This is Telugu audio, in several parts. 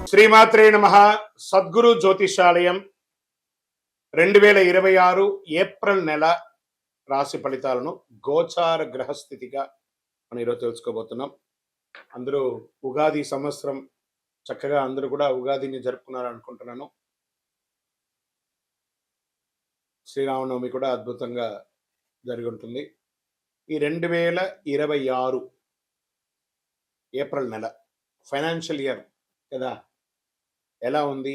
శ్రీమాత్రే నమః. సద్గురు జ్యోతిషాలయం 2026 ఏప్రిల్ నెల రాశి ఫలితాలను గోచార గ్రహస్థితిగా మనం ఈరోజు తెలుసుకోబోతున్నాం. అందరూ ఉగాది సంవత్సరం చక్కగా అందరూ కూడా ఉగాదిని జరుపుకున్నారనుకుంటున్నాను. శ్రీరామనవమి కూడా అద్భుతంగా జరిగి ఉంటుంది. ఈ 2026 ఏప్రిల్ నెల ఫైనాన్షియల్ ఇయర్ కదా, ఎలా ఉంది,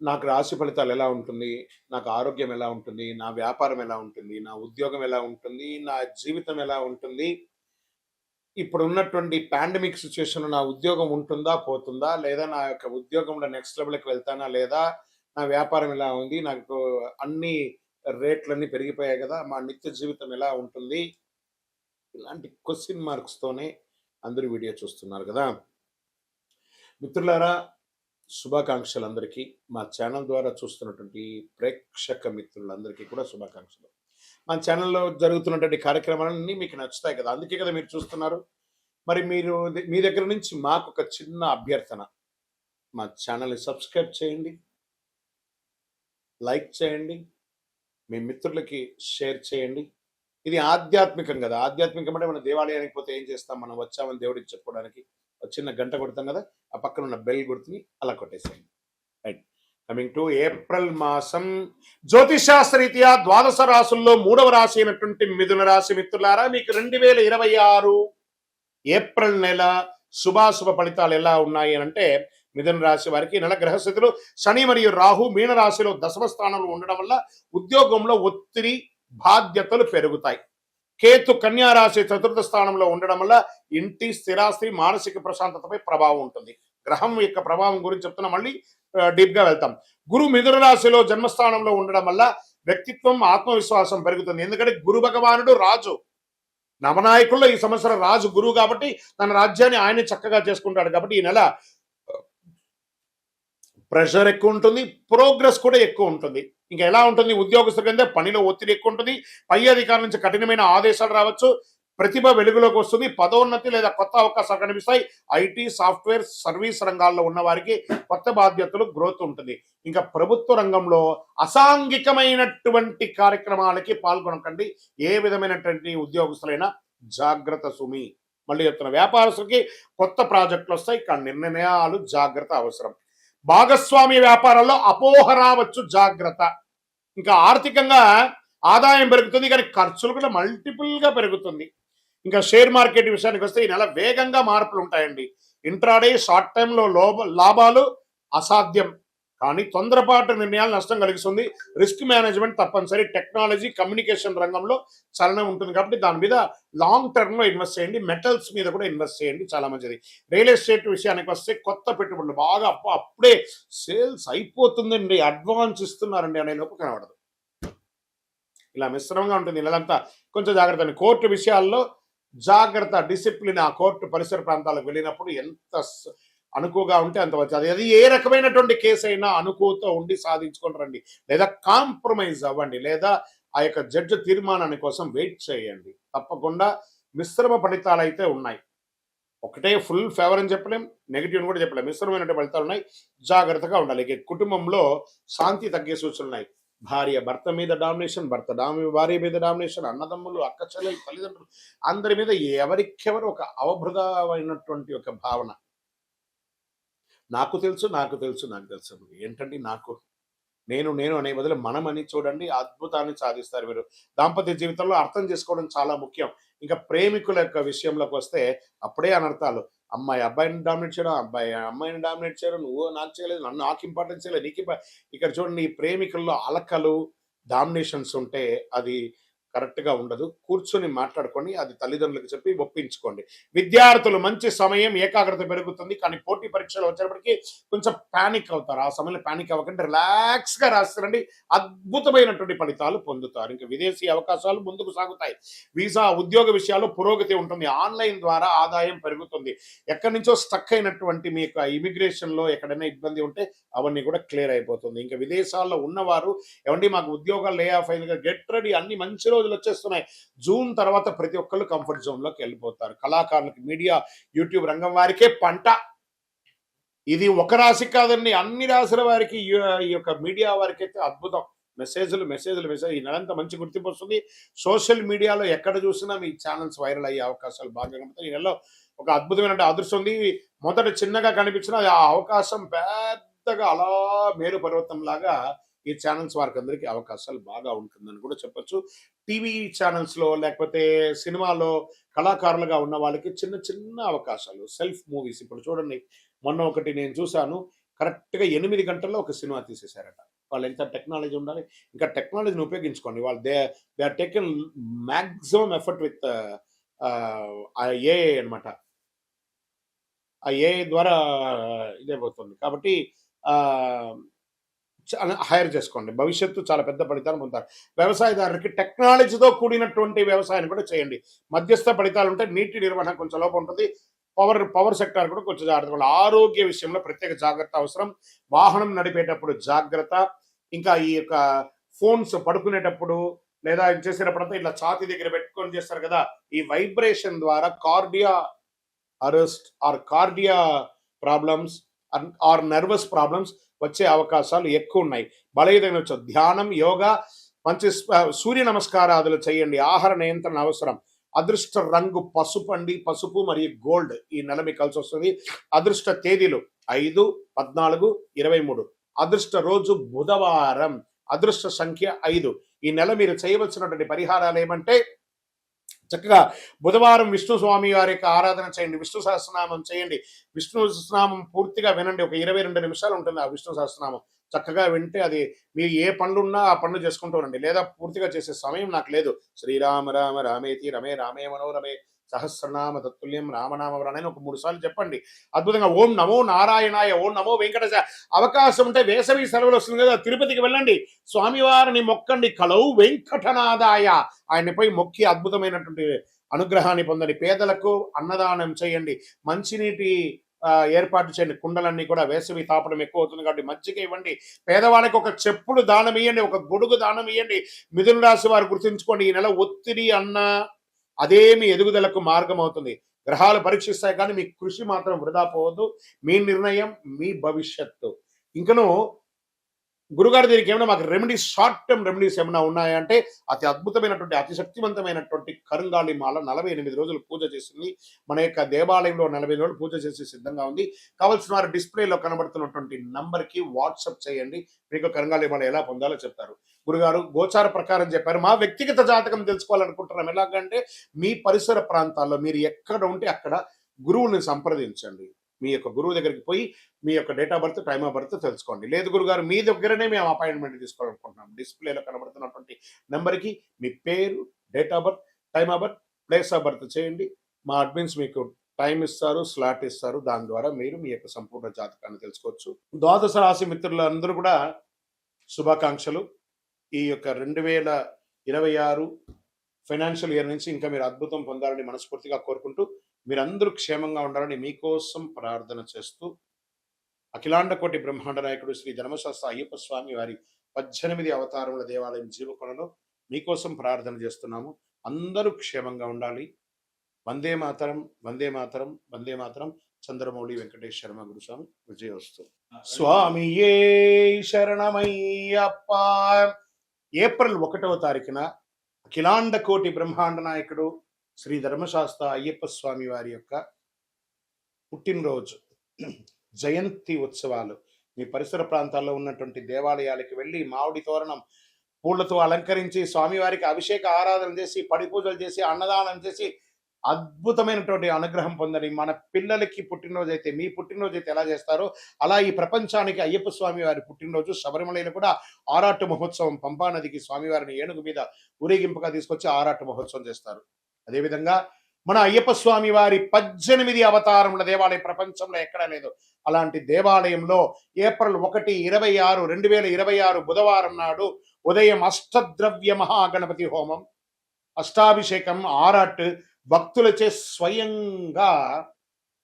నాకు రాశి ఫలితాలు ఎలా ఉంటుంది, నాకు ఆరోగ్యం ఎలా ఉంటుంది, నా వ్యాపారం ఎలా ఉంటుంది, నా ఉద్యోగం ఎలా ఉంటుంది, నా జీవితం ఎలా ఉంటుంది, ఇప్పుడు ఉన్నటువంటి పాండమిక్ సిచ్యువేషన్లో నా ఉద్యోగం ఉంటుందా పోతుందా, లేదా నా యొక్క ఉద్యోగంలో నెక్స్ట్ లెవెల్కి వెళ్తానా లేదా, నా వ్యాపారం ఎలా ఉంది, నాకు అన్ని రేట్లన్నీ పెరిగిపోయాయి కదా, మా నిత్య జీవితం ఎలా ఉంటుంది, ఇలాంటి క్వశ్చన్ మార్క్స్తోనే అందరూ వీడియో చూస్తున్నారు కదా. మిత్రులారా, శుభాకాంక్షలు అందరికీ. మా ఛానల్ ద్వారా చూస్తున్నటువంటి ప్రేక్షక మిత్రులందరికీ కూడా శుభాకాంక్షలు. మా ఛానల్లో జరుగుతున్నటువంటి కార్యక్రమాలన్నీ మీకు నచ్చుతాయి కదా, అందుకే కదా మీరు చూస్తున్నారు. మరి మీరు మీ దగ్గర నుంచి మాకు ఒక చిన్న అభ్యర్థన, మా ఛానల్ని సబ్స్క్రైబ్ చేయండి, లైక్ చేయండి, మీ మిత్రులకి షేర్ చేయండి. ఇది ఆధ్యాత్మికం కదా. ఆధ్యాత్మికం అంటే మనం దేవాలయానికి పోతే ఏం చేస్తాం, మనం వచ్చామని దేవుడికి చెప్పుకోవడానికి చిన్న గంట కొడతాం కదా, ఆ పక్కన ఉన్న బెల్ గుర్తుని అలా కొట్టేసేయండి. రైట్. కమింగ్ టు ఏప్రిల్ మాసం జ్యోతిషాస్త్రరీత్యా ద్వాదశ రాశుల్లో 3వ రాశి అయినటువంటి మిథున రాశి మిత్రులారా, మీకు 2026 ఏప్రిల్ నెల శుభాశుభ ఫలితాలు ఎలా ఉన్నాయి అని అంటే, మిథున రాశి వారికి నెల గ్రహస్థితులు శని మరియు రాహు మీన రాశిలో దశమ స్థానంలో ఉండడం వల్ల ఉద్యోగంలో ఒత్తిడి బాధ్యతలు పెరుగుతాయి. కేతు కన్యా రాశి చతుర్థ స్థానంలో ఉండడం వల్ల ఇంటి స్థిరాస్తి మానసిక ప్రశాంతతపై ప్రభావం ఉంటుంది. గ్రహం యొక్క ప్రభావం గురించి చెప్తున్నా, మళ్ళీ డీప్ గా వెళ్తాం. గురు మిథున రాశిలో జన్మస్థానంలో ఉండడం వల్ల వ్యక్తిత్వం ఆత్మవిశ్వాసం పెరుగుతుంది. ఎందుకంటే గురు భగవానుడు రాజు, నవనాయకుల్లో ఈ సంవత్సరం రాజు గురువు కాబట్టి తన రాజ్యాన్ని ఆయనే చక్కగా చేసుకుంటాడు. కాబట్టి ఈ నెల ప్రెషర్ ఎక్కువ ఉంటుంది, ప్రోగ్రెస్ కూడా ఎక్కువ ఉంటుంది. ఇంకా ఎలా ఉంటుంది, ఉద్యోగస్తుల కింద పనిలో ఒత్తిడి ఎక్కువ ఉంటుంది, పై అధికారుల నుంచి కఠినమైన ఆదేశాలు రావచ్చు, ప్రతిభ వెలుగులోకి వస్తుంది, పదోన్నతి లేదా కొత్త అవకాశాలు కనిపిస్తాయి. ఐటీ సాఫ్ట్వేర్ సర్వీస్ రంగాల్లో ఉన్న వారికి కొత్త బాధ్యతలు గ్రోత్ ఉంటుంది. ఇంకా ప్రభుత్వ రంగంలో అసాంఘికమైనటువంటి కార్యక్రమాలకి పాల్గొనకండి. ఏ విధమైనటువంటి ఉద్యోగస్తులైనా జాగ్రత్త సుమి. మళ్ళీ చెప్తున్న, వ్యాపారస్తులకి కొత్త ప్రాజెక్టులు వస్తాయి, కానీ నిర్ణయాలు జాగ్రత్త అవసరం. భాగస్వామ్య వ్యాపారాల్లో అపోహ రావచ్చు, జాగ్రత్త. ఇంకా ఆర్థికంగా ఆదాయం పెరుగుతుంది, కానీ ఖర్చులు కూడా మల్టిపుల్గా పెరుగుతుంది. ఇంకా షేర్ మార్కెట్ విషయానికి వస్తే ఈ నెల వేగంగా మార్పులు ఉంటాయండి. ఇంట్రాడే షార్ట్ టైంలో లాభాలు అసాధ్యం, కానీ తొందరపాటు నిర్ణయాలు నష్టం కలిగిస్తుంది. రిస్క్ మేనేజ్మెంట్ తప్పనిసరి. టెక్నాలజీ కమ్యూనికేషన్ రంగంలో చలనం ఉంటుంది కాబట్టి దాని మీద లాంగ్ టర్మ్లో ఇన్వెస్ట్ చేయండి. మెటల్స్ మీద కూడా ఇన్వెస్ట్ చేయండి, చాలా మంచిది. రియల్ ఎస్టేట్ విషయానికి వస్తే కొత్త పెట్టుబడులు బాగా అప్పుడే సేల్స్ అయిపోతుందండి, అడ్వాన్స్ ఇస్తున్నారండి అనే లోపు కనబడదు. ఇలా మిశ్రమంగా ఉంటుంది నెలంతా, కొంచెం జాగ్రత్త. కోర్టు విషయాల్లో జాగ్రత్త, డిసిప్లిన్. ఆ కోర్టు పరిసర ప్రాంతాలకు వెళ్ళినప్పుడు ఎంత అనుకువగా ఉంటే అంత వచ్చి, అది ఏ రకమైనటువంటి కేసు అయినా అనుకువతో ఉండి సాధించుకొని రండి, లేదా కాంప్రమైజ్ అవ్వండి, లేదా ఆ యొక్క జడ్జి తీర్మానాన్ని కోసం వెయిట్ చేయండి. తప్పకుండా మిశ్రమ ఫలితాలు అయితే ఉన్నాయి. ఒకటే ఫుల్ ఫేవర్ అని చెప్పలేం, నెగిటివ్ అని కూడా చెప్పలేం, మిశ్రమైనటువంటి ఫలితాలు ఉన్నాయి. జాగ్రత్తగా ఉండాలి. ఇక కుటుంబంలో శాంతి తగ్గే సూచనలు ఉన్నాయి. భార్య భర్త మీద డామినేషన్, భార్య మీద డామినేషన్, అన్నదమ్ములు, అక్క చెల్లెలు, తల్లిదండ్రులు, అందరి మీద ఎవరికెవరు ఒక అవభృతమైనటువంటి ఒక భావన. నాకు తెలుసు ఏంటండి, నేను అనే బదులు మనం అని చూడండి, అద్భుతాన్ని సాధిస్తారు మీరు. దాంపత్య జీవితంలో అర్థం చేసుకోవడం చాలా ముఖ్యం. ఇంకా ప్రేమికుల యొక్క విషయంలోకి వస్తే అప్పుడే అనర్థాలు. అమ్మాయి అబ్బాయిని డామినేట్ చేయడం, అబ్బాయి అమ్మాయిని డామినేట్ చేయడం, నువ్వు నాకు చేయలేదు, నాకు ఇంపార్టెన్స్ చేయలేదు, నీకు ఇక్కడ చూడండి, ఈ ప్రేమికుల్లో అలకలు డామినేషన్స్ ఉంటే అది కరెక్ట్గా ఉండదు. కూర్చొని మాట్లాడుకోండి, అది తల్లిదండ్రులకు చెప్పి ఒప్పించుకోండి. విద్యార్థులు మంచి సమయం, ఏకాగ్రత పెరుగుతుంది, కానీ పోటీ పరీక్షలు వచ్చేటప్పటికి కొంచెం ప్యానిక్ అవుతారు. ఆ సమయంలో ప్యానిక్ అవ్వకండి, రిలాక్స్గా రాస్తారండి, అద్భుతమైనటువంటి ఫలితాలు పొందుతారు. ఇంకా విదేశీ అవకాశాలు ముందుకు సాగుతాయి. వీసా ఉద్యోగ విషయాల్లో పురోగతి ఉంటుంది. ఆన్లైన్ ద్వారా ఆదాయం పెరుగుతుంది. ఎక్కడి నుంచో స్టక్ అయినటువంటి మీ యొక్క ఇమిగ్రేషన్లో ఎక్కడైనా ఇబ్బంది ఉంటే అవన్నీ కూడా క్లియర్ అయిపోతుంది. ఇంకా విదేశాల్లో ఉన్నవారు, ఏమండి మాకు ఉద్యోగాలు లే ఆఫ్ అయింది, గెట్ రెడీ, అన్ని మంచి రోజులు వచ్చేస్తున్నాయి. జూన్ తర్వాత ప్రతి ఒక్కళ్ళు కంఫర్ట్ జోన్లోకి వెళ్ళిపోతారు. కళాకారులకు, మీడియా, యూట్యూబ్ రంగం వారికే పంట. ఇది ఒక రాశి కాదండి, అన్ని రాశుల వారికి ఈ యొక్క మీడియా వారికి అయితే అద్భుతం. మెసేజ్‌లు ఈ నెలంతా మంచి గుర్తింపు వస్తుంది. సోషల్ మీడియాలో ఎక్కడ చూసినా మీ ఛానెల్స్ వైరల్ అయ్యే అవకాశాలు బాగా కనపడతాయి. ఈ నెలలో ఒక అద్భుతమైన అదృష్టం ఉంది. మొదట చిన్నగా కనిపించినా ఆ అవకాశం పెద్దగా అలా మేరు పర్వతంలాగా ఈ ఛానెల్స్ వారికందరికీ అవకాశాలు బాగా ఉంటుందని కూడా చెప్పొచ్చు. టీవీ ఛానెల్స్‌లో లేకపోతే సినిమాలో కళాకారులుగా ఉన్న వాళ్ళకి చిన్న చిన్న అవకాశాలు. సెల్ఫ్ మూవీస్ ఇప్పుడు చూడండి. మొన్న ఒకటి నేను చూసాను. కరెక్ట్‌గా 8 గంటల్లో ఒక సినిమా తీసేసారట. వాళ్ళు ఎంత టెక్నాలజీ ఉండాలి. ఇంకా టెక్నాలజీని ఉపయోగించుకోండి. వాళ్ళు they are taken maximum effort with AI అన్నమాట. ఆ ఏఐ ద్వారా ఇదైపోతుంది. కాబట్టి ఆహ్, చాలా హైర్ చేసుకోండి. భవిష్యత్తు చాలా పెద్ద ఫలితాలు పొందుతారు. వ్యవసాయదారునికి టెక్నాలజీతో కూడినటువంటి వ్యవసాయాన్ని కూడా చేయండి. మధ్యస్థ ఫలితాలుంటే నీటి నిర్వహణ కొంచెం లోపం ఉంటుంది. పవర్ సెక్టార్ కూడా కొంచెం జాగ్రత్తగా ఆరోగ్య విషయంలో ప్రత్యేక జాగ్రత్త అవసరం. వాహనం నడిపేటప్పుడు జాగ్రత్త. ఇంకా ఈ యొక్క ఫోన్స్ పడుకునేటప్పుడు లేదా చేసేటప్పుడంతా ఇట్లా ఛాతీ దగ్గర పెట్టుకొని చేస్తారు కదా! ఈ వైబ్రేషన్ ద్వారా cardiac arrest or cardiac problems or nervous problems వచ్చే అవకాశాలు ఎక్కువ ఉన్నాయి. బలహీనవచ్చు. ధ్యానం, యోగా, మంచి సూర్య నమస్కారాదులు చేయండి. ఆహార నియంత్రణ అవసరం. అదృష్ట రంగు పసుపు అండి. పసుపు మరియు గోల్డ్ ఈ నెల మీకు కలిసి వస్తుంది. అదృష్ట తేదీలు 5, 14, 23. అదృష్ట రోజు బుధవారం. అదృష్ట సంఖ్య 5. ఈ నెల మీరు చేయవలసినటువంటి పరిహారాలు ఏమంటే చక్కగా బుధవారం విష్ణు స్వామి వారి యొక్క ఆరాధన చేయండి. విష్ణు సహస్రనామం చేయండి. విష్ణు సహస్రనామం పూర్తిగా వినండి. ఒక 22 నిమిషాలు ఉంటుంది ఆ విష్ణు సహస్రనామం. చక్కగా వింటే అది మీరు ఏ పనులున్నా ఆ పనులు చేసుకుంటూ ఉండండి. లేదా పూర్తిగా చేసే సమయం నాకు లేదు. శ్రీరామ రామ రామేతి రమే రామే మనోరమే సహస్రనామ తత్తుల్యం రామనామవరణ అని ఒక 3 సార్లు చెప్పండి. అద్భుతంగా ఓం నమో నారాయణాయ, ఓం నమో వెంకటేశ. అవకాశం ఉంటే వేసవి సెలవులు వస్తుంది కదా, తిరుపతికి వెళ్ళండి. స్వామివారిని మొక్కండి. కలౌ వెంకటనాదాయ. ఆయనపై మొక్కి అద్భుతమైనటువంటి అనుగ్రహాన్ని పొందండి. పేదలకు అన్నదానం చేయండి. మంచినీటి ఏర్పాటు చేయండి. కుండలన్నీ కూడా వేసవి తాపడం ఎక్కువ అవుతుంది కాబట్టి మజ్జిగ ఇవ్వండి. పేదవాళ్ళకి ఒక చెప్పులు దానం ఇవ్వండి. ఒక గొడుగు దానం ఇవ్వండి. మిథున రాశి వారు గుర్తుంచుకోండి. ఈ నెల ఒత్తిడి అదే మీ ఎదుగుదలకు మార్గం అవుతుంది. గ్రహాలు పరీక్షిస్తాయి కానీ మీ కృషి మాత్రం వృధా పోవద్దు. మీ నిర్ణయం మీ భవిష్యత్తు. ఇంకను గురుగారు దీనికి ఏమైనా మాకు రెమెడీస్, షార్ట్ టర్మ్ రెమెడీస్ ఏమైనా ఉన్నాయా అంటే అతి అద్భుతమైనటువంటి అతి శక్తివంతమైనటువంటి కరుంగాళి మాల 48 రోజులు పూజ చేసింది. మన యొక్క దేవాలయంలో 45 రోజులు పూజ చేసి సిద్ధంగా ఉంది. కావాల్సిన వారు డిస్ప్లేలో కనబడుతున్నటువంటి నంబర్కి వాట్సాప్ చేయండి. మీకు కరుంగాళి మాల ఎలా పొందాలో చెప్తారు. గురుగారు గోచార ప్రకారం చెప్పారు. మా వ్యక్తిగత జాతకం తెలుసుకోవాలనుకుంటున్నాం. ఎలాగంటే మీ పరిసర ప్రాంతాల్లో మీరు ఎక్కడ ఉంటే అక్కడ గురువుని సంప్రదించండి. మీ యొక్క గురువు దగ్గరికి పోయి మీ యొక్క date of birth, time of birth తెలుసుకోండి. లేదు గురుగారు మీ దగ్గరనే మేము అపాయింట్మెంట్ తీసుకోవాలనుకుంటున్నాం. డిస్ప్లేలో కనబడుతున్నటువంటి నెంబర్కి మీ పేరు, date of birth, time of birth, place of birth చేయండి. మా అడ్మిన్స్ మీకు టైం ఇస్తారు, స్లాట్ ఇస్తారు. దాని ద్వారా మీరు మీ యొక్క సంపూర్ణ జాతకాన్ని తెలుసుకోవచ్చు. ద్వాదశ రాశి మిత్రులందరూ కూడా శుభాకాంక్షలు. ఈ యొక్క 2026 ఫైనాన్షియల్ ఇయర్ నుంచి ఇంకా మీరు అద్భుతం పొందాలని మనస్ఫూర్తిగా కోరుకుంటూ మీరందరూ క్షేమంగా ఉండాలని మీకోసం ప్రార్థన చేస్తూ అఖిలాండ కోటి బ్రహ్మాండ నాయకుడు శ్రీ ధర్మశాస్త్ర అయ్యప్ప స్వామి వారి 18 అవతారముల దేవాలయం జీవకొండలో మీకోసం ప్రార్థన చేస్తున్నాము. అందరూ క్షేమంగా ఉండాలి. వందే మాతరం, వందే మాతరం, వందే మాతరం. చంద్రమౌళి వెంకటేష్ శర్మ గురుస్వామి. విజయోస్తు. స్వామియే శరణమయ్యప్ప. ఏప్రిల్ 1వ తారీఖున అఖిలాండ కోటి బ్రహ్మాండ నాయకుడు శ్రీ ధర్మశాస్త్ర అయ్యప్ప స్వామి వారి యొక్క పుట్టినరోజు జయంతి ఉత్సవాలు మీ పరిసర ప్రాంతాల్లో ఉన్నటువంటి దేవాలయాలకు వెళ్ళి మామిడి తోరణం పూలతో అలంకరించి స్వామివారికి అభిషేక ఆరాధన చేసి, పడి పూజలు చేసి, అన్నదానం చేసి అద్భుతమైనటువంటి అనుగ్రహం పొందని. మన పిల్లలకి పుట్టినరోజు అయితే, మీ పుట్టినరోజు అయితే ఎలా చేస్తారో అలా ఈ ప్రపంచానికి అయ్యప్ప స్వామి వారి పుట్టినరోజు. శబరిమలలో కూడా ఆరాటు మహోత్సవం, పంపా నదికి స్వామివారిని ఏనుగు మీద ఊరేగింపుగా తీసుకొచ్చి ఆరాటు మహోత్సవం చేస్తారు. అదేవిధంగా మన అయ్యప్ప స్వామి వారి 18 అవతారముల దేవాలయం ప్రపంచంలో ఎక్కడా లేదు. అలాంటి దేవాలయంలో ఏప్రిల్ 1, 26, 2026 బుధవారం నాడు ఉదయం అష్టద్రవ్య మహాగణపతి హోమం, అష్టాభిషేకం, ఆరాట్ భక్తులచే స్వయంగా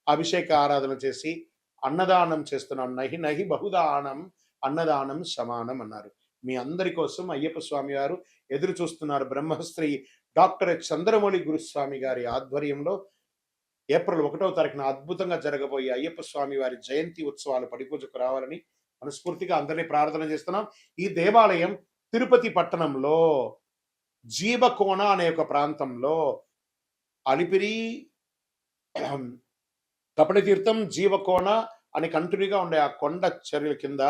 అభిషేక ఆరాధన చేసి అన్నదానం చేస్తున్నాం. నహి నహి బహుదానం అన్నదానం సమానం అన్నారు. మీ అందరి కోసం అయ్యప్ప స్వామి వారు ఎదురు చూస్తున్నారు. బ్రహ్మశ్రీ డాక్టర్ చంద్రమౌళి గురుస్వామి గారి ఆధ్వర్యంలో ఏప్రిల్ 1వ తారీఖున అద్భుతంగా జరగబోయే అయ్యప్ప స్వామి వారి జయంతి ఉత్సవాలు పడిపూజకు రావాలని మనస్ఫూర్తిగా అందరినీ ప్రార్థన చేస్తున్నాం. ఈ దేవాలయం తిరుపతి పట్టణంలో జీవకోన అనే ఒక ప్రాంతంలో అలిపిరి, కపటతీర్థం, జీవకోన అని కంటిన్యూగా ఉండే ఆ కొండ చర్యల కింద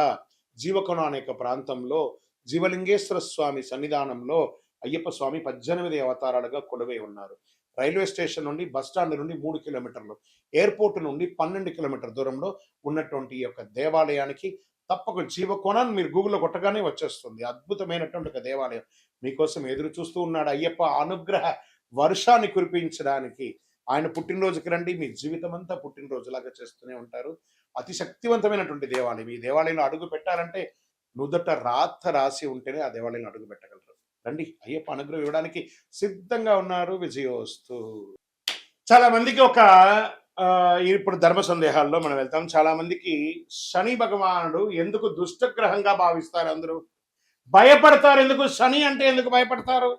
జీవకోన అనే ఒక ప్రాంతంలో జీవలింగేశ్వర స్వామి సన్నిధానంలో అయ్యప్ప స్వామి 18 అవతారాలుగా కొలువై ఉన్నారు. రైల్వే స్టేషన్ నుండి బస్ స్టాండ్ నుండి 3 కిలోమీటర్లు, ఎయిర్పోర్ట్ నుండి 12 కిలోమీటర్ దూరంలో ఉన్నటువంటి ఈ యొక్క దేవాలయానికి తప్పక జీవకోణాన్ని మీరు గూగుల్లో కొట్టగానే వచ్చేస్తుంది. అద్భుతమైనటువంటి ఒక దేవాలయం మీకోసం ఎదురు చూస్తూ ఉన్నాడు. అయ్యప్ప అనుగ్రహ వర్షాన్ని కురిపించడానికి ఆయన పుట్టినరోజుకి రండి. మీ జీవితం అంతా పుట్టినరోజులాగా చేస్తూనే ఉంటారు. అతి శక్తివంతమైనటువంటి దేవాలయం. ఈ దేవాలయంలో అడుగు పెట్టాలంటే నుదుట రాత రాసి ఉంటేనే ఆ దేవాలయంలో అడుగు పెట్టగలరు. రండి, అయ్యప్ప అనుగ్రహం ఇవ్వడానికి సిద్ధంగా ఉన్నారు. విజయోస్తు. చాలా మందికి ఒక ఇప్పుడు ధర్మ సందేహాల్లో మనం వెళ్తాం. చాలా మందికి శని భగవానుడు ఎందుకు దుష్టగ్రహంగా భావిస్తారు? అందరూ భయపడతారు. ఎందుకు శని అంటే ఎందుకు భయపడతారు?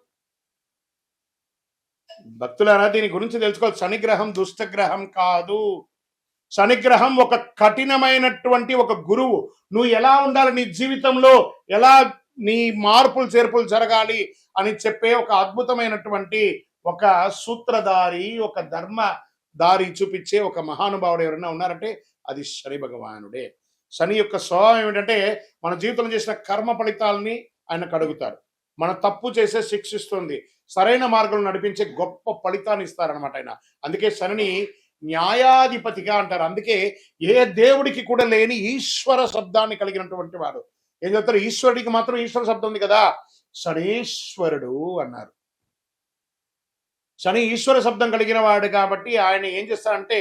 భక్తులారా, దీని గురించి తెలుసుకోవాలి. శనిగ్రహం దుష్టగ్రహం కాదు. శనిగ్రహం ఒక కఠినమైనటువంటి ఒక గురువు. నువ్వు ఎలా ఉండాలి, నీ జీవితంలో ఎలా నీ మార్పులు చేర్పులు జరగాలి అని చెప్పే ఒక అద్భుతమైనటువంటి ఒక సూత్రధారి, ఒక ధర్మ దారి చూపించే ఒక మహానుభావుడు ఎవరైనా ఉన్నారంటే అది శని భగవానుడే. శని యొక్క స్వభావం ఏమిటంటే మన జీవితంలో చేసిన కర్మ ఫలితాలని ఆయన కడుగుతారు. మన తప్పు చేసే శిక్షిస్తుంది, సరైన మార్గంలో నడిపించే గొప్ప ఫలితాన్ని ఇస్తారనమాట ఆయన. అందుకే శనిని న్యాయాధిపతిగా అంటారు. అందుకే ఏ దేవుడికి కూడా లేని ఈశ్వర శబ్దాన్ని కలిగినటువంటి వాడు. ఏం చెప్తారు? ఈశ్వరుడికి మాత్రం ఈశ్వర శబ్దం ఉంది కదా, శనీశ్వరుడు అన్నారు. శని ఈశ్వర శబ్దం కలిగిన వాడు కాబట్టి ఆయన ఏం చేస్తాడంటే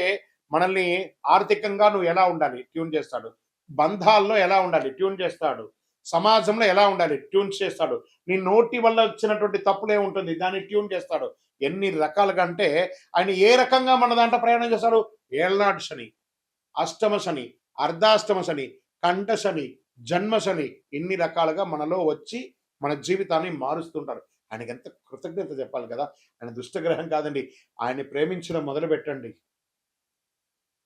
మనల్ని ఆర్థికంగా నువ్వు ఎలా ఉండాలి ట్యూన్ చేస్తాడు, బంధాల్లో ఎలా ఉండాలి ట్యూన్ చేస్తాడు, సమాజంలో ఎలా ఉండాలి ట్యూన్ చేస్తాడు, నీ నోటి వల్ల వచ్చినటువంటి తప్పులే ఉంటుంది దాన్ని ట్యూన్ చేస్తాడు. ఎన్ని రకాలుగా అంటే ఆయన ఏ రకంగా మన దాంట్లో ప్రయాణం చేస్తాడు? ఏళ్నాడు శని, అష్టమ శని, అర్ధాష్టమ శని, కంఠ శని, జన్మ శని, ఇన్ని రకాలుగా మనలో వచ్చి మన జీవితాన్ని మారుస్తుంటారు. ఆయనకి ఎంత కృతజ్ఞత చెప్పాలి కదా. ఆయన దుష్టగ్రహం కాదండి. ఆయన్ని ప్రేమించడం మొదలు పెట్టండి.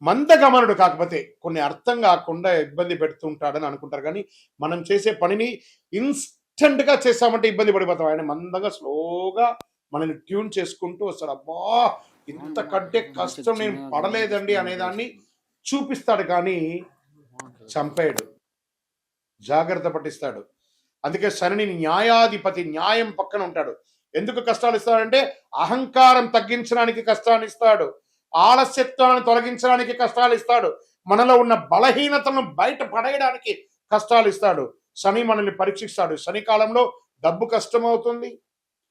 మందగమనుడు, కాకపోతే కొన్ని అర్థం కాకుండా ఇబ్బంది పెడుతుంటాడని అనుకుంటారు. కానీ మనం చేసే పనిని ఇన్స్టెంట్ గా చేస్తామంటే ఇబ్బంది పడిపోతాం. ఆయన మందంగా స్లోగా మనల్ని ట్యూన్ చేసుకుంటూ వస్తాడు. అబ్బా, ఇంతకంటే కష్టం నేను పడలేదండి అనేదాన్ని చూపిస్తాడు. కానీ చంపేయడు, జాగ్రత్త పట్టిస్తాడు. అందుకే శని న్యాయాధిపతి, న్యాయం పక్కన ఉంటాడు. ఎందుకు కష్టాలు ఇస్తాడంటే అహంకారం తగ్గించడానికి కష్టాన్ని ఇస్తాడు, ఆలస్యత్వాన్ని తొలగించడానికి కష్టాలు ఇస్తాడు, మనలో ఉన్న బలహీనతలను బయట పడేయడానికి కష్టాలు ఇస్తాడు. శని మనల్ని పరీక్షిస్తాడు. శని కాలంలో డబ్బు కష్టమవుతుంది,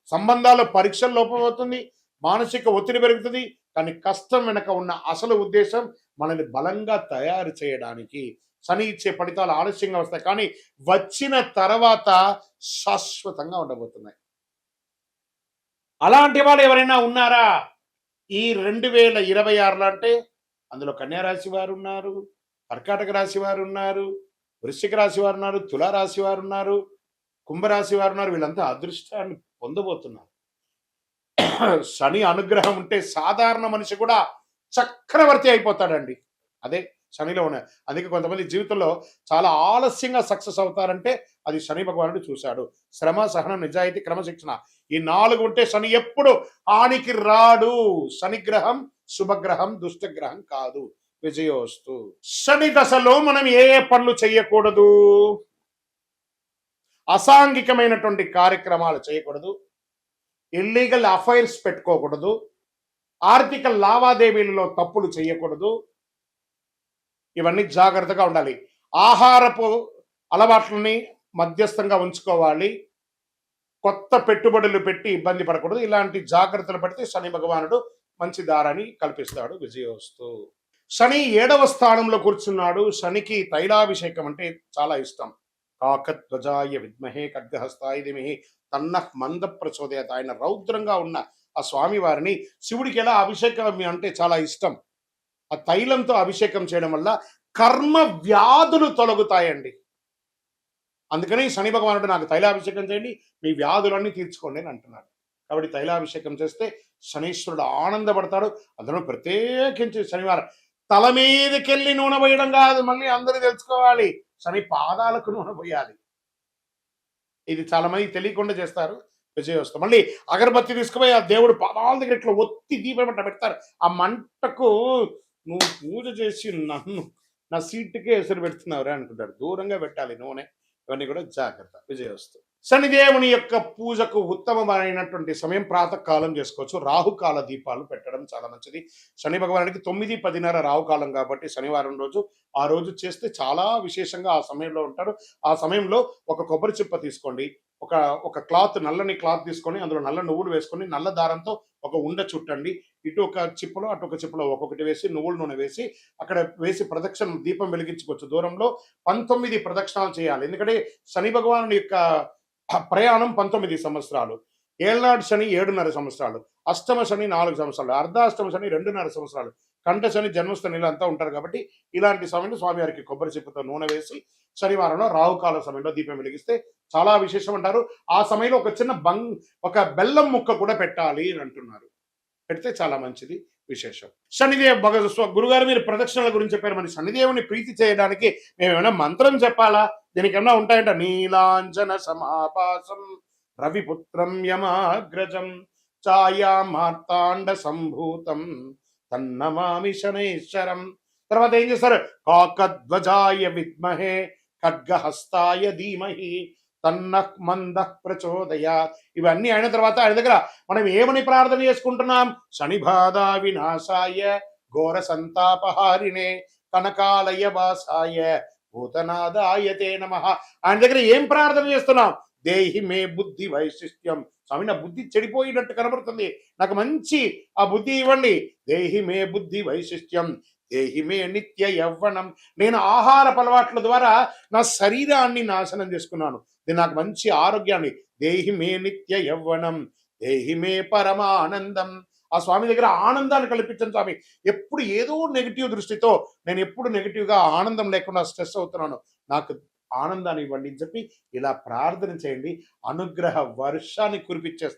సంబంధాల్లో పరీక్షల లోపం అవుతుంది, మానసిక ఒత్తిడి పెరుగుతుంది. కానీ కష్టం వెనక ఉన్న అసలు ఉద్దేశం మనల్ని బలంగా తయారు చేయడానికి. శని ఇచ్చే ఫలితాలు ఆలస్యంగా వస్తాయి, కానీ వచ్చిన తర్వాత శాశ్వతంగా ఉండబోతున్నాయి. అలాంటి వాళ్ళు ఎవరైనా ఉన్నారా ఈ 2026లో అంటే? అందులో కన్యా రాశి వారు ఉన్నారు, కర్కాటక రాశి వారు ఉన్నారు, వృశ్చిక రాశి వారు ఉన్నారు, తులారాశి వారు ఉన్నారు, కుంభరాశి వారు ఉన్నారు. వీళ్ళంతా అదృష్టాన్ని పొందబోతున్నారు. శని అనుగ్రహం ఉంటే సాధారణ మనిషి కూడా చక్రవర్తి అయిపోతాడండి. అదే శనిలో ఉన్నాయి. అందుకే కొంతమంది జీవితంలో చాలా ఆలస్యంగా సక్సెస్ అవుతారంటే అది శని భగవానుడు చూశాడు. శ్రమ, సహనం, నిజాయితీ, క్రమశిక్షణ, ఈ 4 ఉంటే శని ఎప్పుడు హానికి రాడు. శనిగ్రహం శుభగ్రహం, దుష్టగ్రహం కాదు. విజయోస్తు. శని దశలో మనం ఏ ఏ పనులు చేయకూడదు? అసాంఘికమైనటువంటి కార్యక్రమాలు చేయకూడదు, ఇల్లీగల్ అఫైర్స్ పెట్టుకోకూడదు, ఆర్థిక లావాదేవీలలో తప్పులు చేయకూడదు. ఇవన్నీ జాగ్రత్తగా ఉండాలి. ఆహారపు అలవాట్లని మధ్యస్థంగా ఉంచుకోవాలి. కొత్త పెట్టుబడులు పెట్టి ఇబ్బంది పడకూడదు. ఇలాంటి జాగ్రత్తలు పడితే శని భగవానుడు మంచి దారాన్ని కల్పిస్తాడు. విజయోస్తు. శని 7వ స్థానంలో కూర్చున్నాడు. శనికి తైలాభిషేకం అంటే చాలా ఇష్టం. కాకధ్వజాయ విద్మహే ఖడ్గహస్తాయ ధీమహి తన్నః మంద ప్రచోదయాత్. ఆయన రౌద్రంగా ఉన్న ఆ స్వామి వారిని శివుడికి ఎలా అభిషేకం అంటే చాలా ఇష్టం. ఆ తైలంతో అభిషేకం చేయడం వల్ల కర్మ వ్యాధులు తొలగుతాయండి. అందుకని శని భగవానుడు నాకు తైలాభిషేకం చేయండి, మీ వ్యాధులన్నీ తీర్చుకోండి అని అంటున్నాడు. కాబట్టి తైలాభిషేకం చేస్తే శనీశ్వరుడు ఆనందపడతాడు. అందులో ప్రత్యేకించి శనివారం తల మీదకెళ్ళి నూనె పోయడం కాదు, మళ్ళీ అందరూ తెలుసుకోవాలి, శని పాదాలకు నూనె పోయాలి. ఇది చాలా మంది తెలియకుండా చేస్తారు. విజయోస్తు మళ్ళీ అగరబత్తి తీసుకుపోయి ఆ దేవుడు పాదాల దగ్గర ఇట్లా ఒత్తి దీపం మంట పెడతారు. ఆ మంటకు నువ్వు పూజ చేసి నన్ను నా సీటుకే ఎసురు పెడుతున్నావురా అనుకుంటారు. దూరంగా పెట్టాలి నూనె. ఇవన్నీ కూడా జాగ్రత్త. విజయోస్తు. శనిదేవుని యొక్క పూజకు ఉత్తమమైనటువంటి సమయం ప్రాతకాలం చేసుకోవచ్చు. రాహుకాల దీపాలు పెట్టడం చాలా మంచిది. శని భగవానుడికి 9, 10:30 రాహుకాలం కాబట్టి శనివారం రోజు ఆ రోజు చేస్తే చాలా విశేషంగా ఆ సమయంలో ఉంటారు. ఆ సమయంలో ఒక కొబ్బరి చిప్ప తీసుకోండి, ఒక క్లాత్, నల్లని క్లాత్ తీసుకొని అందులో నల్ల నువ్వులు వేసుకొని నల్ల దారంతో ఒక ఉండ చుట్టండి. ఇటు ఒక చిప్పలో అటు ఒక చిప్పలో ఒక్కొక్కటి వేసి నువ్వుల నూనె వేసి అక్కడ వేసి ప్రదక్షిణ దీపం వెలిగించుకోవచ్చు. దూరంలో 19 ప్రదక్షిణాలు చేయాలి. ఎందుకంటే శని భగవానుడి యొక్క ప్రయాణం 19 సంవత్సరాలు. ఏళ్నాడు శని 7.5 సంవత్సరాలు, అష్టమ శని 4 సంవత్సరాలు, అర్ధాష్టమ శని 2.5 సంవత్సరాలు, కంఠ శని, జన్మస్థానిలు అంతా ఉంటారు. కాబట్టి ఇలాంటి సమయంలో స్వామివారికి కొబ్బరి చిప్పతో నూనె వేసి శనివారంలో రాహుకాల సమయంలో దీపం వెలిగిస్తే చాలా విశేషం అంటారు. ఆ సమయంలో ఒక బెల్లం ముక్క కూడా పెట్టాలి అని అంటున్నారు. పెడితే చాలా మంచిది, విశేషం. గురుగారు మీరు ప్రదక్షిణల గురించి చెప్పారు. మరి శనిదేవుని ప్రీతి చేయడానికి మేము ఏమైనా మంత్రం చెప్పాలా? దీనికి ఏమైనా ఉంటాయంట. నీలాంజన సమాపాసం రవిపుత్రం యమాగ్రజం ఛాయా మార్తాండ సంభూతం తన్నమామి శనైశ్వరం. తర్వాత ఏం చేస్తారు? కాకధ్వజాయ విద్మహే ఖడ్గహస్తాయ ధీమహి తన్నః మందః ప్రచోదయాత్. ఇవన్నీ అయిన తర్వాత ఆయన దగ్గర మనం ఏమని ప్రార్థన చేసుకుంటున్నాం? శనిబాధ వినాశాయ ఘోర సంతాపహారిణే కనకాలయ వాసాయ భూతనాదాయ తే నమః. ఆయన దగ్గర ఏం ప్రార్థన చేస్తున్నాం? దేహి మే బుద్ధి వైశిష్ట్యం. స్వామి నా బుద్ధి చెడిపోయినట్టు కనబడుతుంది, నాకు మంచి ఆ బుద్ధి ఇవ్వండి. దేహి మే బుద్ధి వైశిష్ట్యం దేహి మే నిత్య యవ్వనం. నేను ఆహారపు అలవాట్ల ద్వారా నా శరీరాన్ని నాశనం చేసుకున్నాను, నేను నాకు మంచి ఆరోగ్యాన్ని. దేహి మే నిత్య యవ్వనం దేహి మే పరమానందం. ఆ స్వామి దగ్గర ఆనందాన్ని కల్పించండి స్వామి. ఎప్పుడు ఏదో నెగిటివ్ దృష్టితో నేను ఎప్పుడు నెగిటివ్గా ఆనందం లేకుండా స్ట్రెస్ అవుతున్నాను, నాకు ఆనందాన్ని ఇవ్వండి అని చెప్పి ఇలా ప్రార్థన చేయండి. అనుగ్రహ వర్షాన్ని కురిపించేస్తారు.